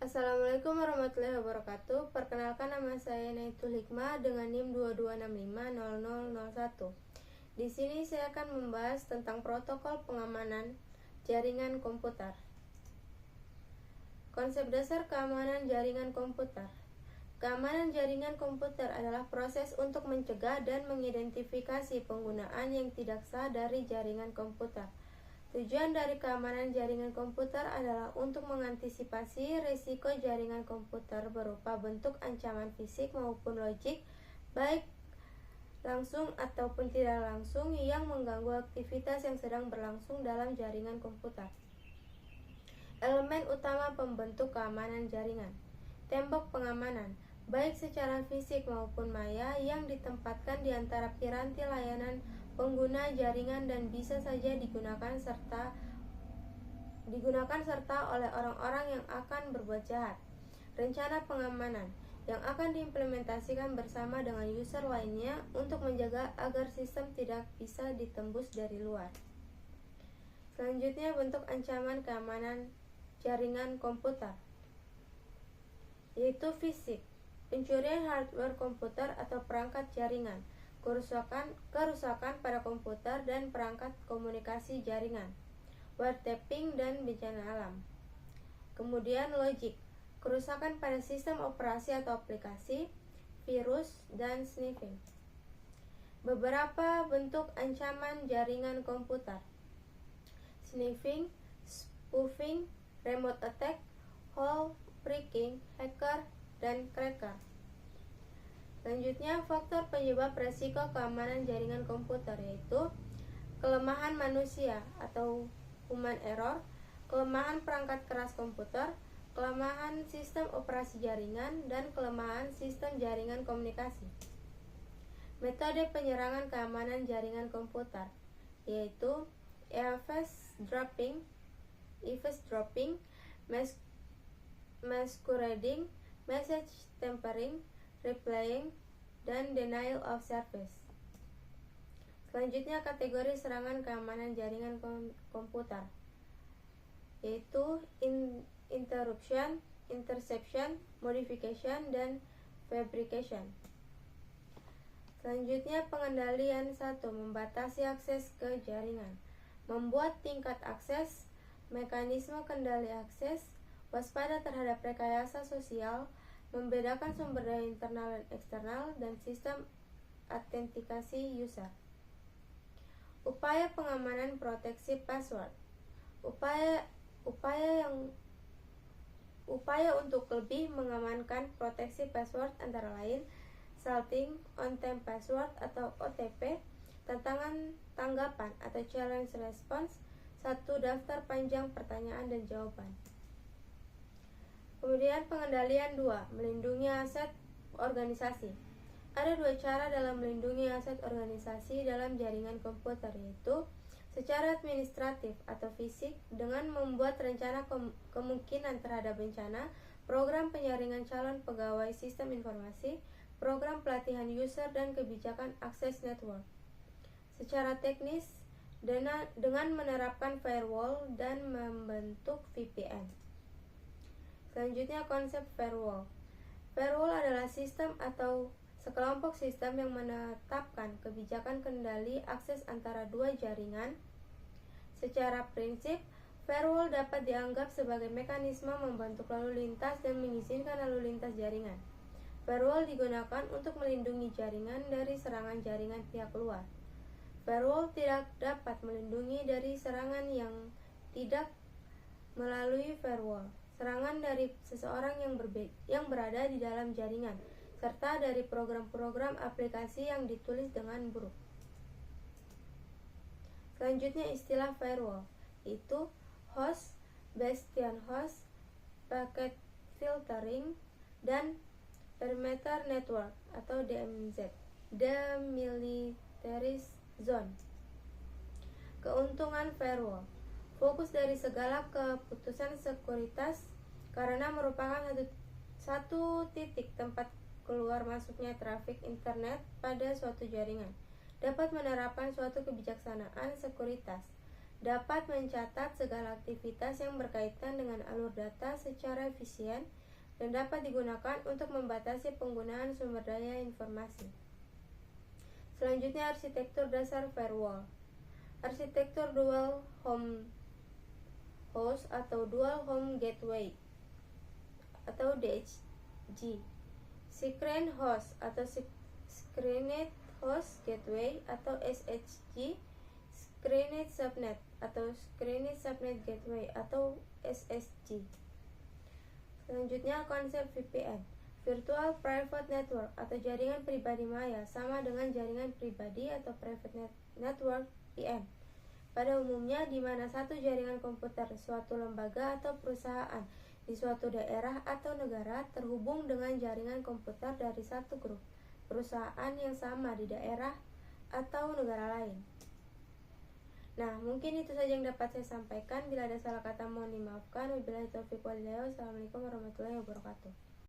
Assalamualaikum warahmatullahi wabarakatuh. Perkenalkan, nama saya Naitul Hikmah dengan NIM 22650001. Di sini saya akan membahas tentang protokol pengamanan jaringan komputer. Konsep dasar keamanan jaringan komputer. Keamanan jaringan komputer adalah proses untuk mencegah dan mengidentifikasi penggunaan yang tidak sah dari jaringan komputer. Tujuan dari keamanan jaringan komputer adalah untuk mengantisipasi risiko jaringan komputer berupa bentuk ancaman fisik maupun logik, baik langsung ataupun tidak langsung, yang mengganggu aktivitas yang sedang berlangsung dalam jaringan komputer. Elemen utama pembentuk keamanan jaringan. Tembok pengamanan, baik secara fisik maupun maya, yang ditempatkan di antara piranti layanan pengguna jaringan dan bisa saja digunakan serta oleh orang-orang yang akan berbuat jahat. Rencana pengamanan yang akan diimplementasikan bersama dengan user lainnya untuk menjaga agar sistem tidak bisa ditembus dari luar. Selanjutnya, bentuk ancaman keamanan jaringan komputer, yaitu fisik, pencurian hardware komputer atau perangkat jaringan, kerusakan pada komputer dan perangkat komunikasi jaringan, wiretapping, dan bencana alam. Kemudian logik, kerusakan pada sistem operasi atau aplikasi, virus, dan sniffing. Beberapa bentuk ancaman jaringan komputer: sniffing, spoofing, remote attack, hole breaking, hacker, dan cracker. Selanjutnya, faktor penyebab resiko keamanan jaringan komputer, yaitu kelemahan manusia atau human error, kelemahan perangkat keras komputer, kelemahan sistem operasi jaringan, dan kelemahan sistem jaringan komunikasi. Metode penyerangan keamanan jaringan komputer, yaitu eavesdropping, masquerading, message tampering, replaying, dan denial of service. Selanjutnya, kategori serangan keamanan jaringan komputer, yaitu interruption, interception, modification, dan fabrication. Selanjutnya, pengendalian 1. Membatasi akses ke jaringan, membuat tingkat akses, mekanisme kendali akses, waspada terhadap rekayasa sosial, membedakan sumber daya internal dan eksternal, dan sistem autentikasi user. Upaya pengamanan proteksi password. Upaya untuk lebih mengamankan proteksi password antara lain salting on-time password atau OTP, tantangan tanggapan atau challenge response, 1 daftar panjang pertanyaan dan jawaban. Kemudian pengendalian 2, melindungi aset organisasi. Ada 2 cara dalam melindungi aset organisasi dalam jaringan komputer, yaitu secara administratif atau fisik dengan membuat rencana kemungkinan terhadap bencana, program penyaringan calon pegawai sistem informasi, program pelatihan user, dan kebijakan akses network. Secara teknis dengan menerapkan firewall dan membentuk VPN. Selanjutnya, konsep firewall. Firewall adalah sistem atau sekelompok sistem yang menetapkan kebijakan kendali akses antara 2 jaringan. Secara prinsip, firewall dapat dianggap sebagai mekanisme membentuk lalu lintas dan mengizinkan lalu lintas jaringan. Firewall digunakan untuk melindungi jaringan dari serangan jaringan pihak luar. Firewall tidak dapat melindungi dari serangan yang tidak melalui firewall, serangan dari seseorang yang berada di dalam jaringan, serta dari program-program aplikasi yang ditulis dengan buruk. Selanjutnya, istilah firewall, yaitu host, bastion host, packet filtering, dan perimeter network atau DMZ, demilitarized zone. Keuntungan firewall: fokus dari segala keputusan sekuritas karena merupakan satu titik tempat keluar masuknya trafik internet pada suatu jaringan. Dapat menerapkan suatu kebijaksanaan sekuritas. dapat mencatat segala aktivitas yang berkaitan dengan alur data secara efisien dan dapat digunakan untuk membatasi penggunaan sumber daya informasi. Selanjutnya, arsitektur dasar firewall. Arsitektur dual home host atau dual home gateway atau DHG, Screen Host atau Screened Host Gateway atau SHG, Screened Subnet atau Screened Subnet Gateway atau SSG. Selanjutnya, konsep VPN, Virtual Private Network atau jaringan pribadi maya, sama dengan jaringan pribadi atau private network PM. Pada umumnya, di mana satu jaringan komputer suatu lembaga atau perusahaan di suatu daerah atau negara terhubung dengan jaringan komputer dari satu grup perusahaan yang sama di daerah atau negara lain. Nah, mungkin itu saja yang dapat saya sampaikan. Bila ada salah kata mohon dimaafkan. Wabillahi taufiq wal hidayah. Wassalamualaikum warahmatullahi wabarakatuh.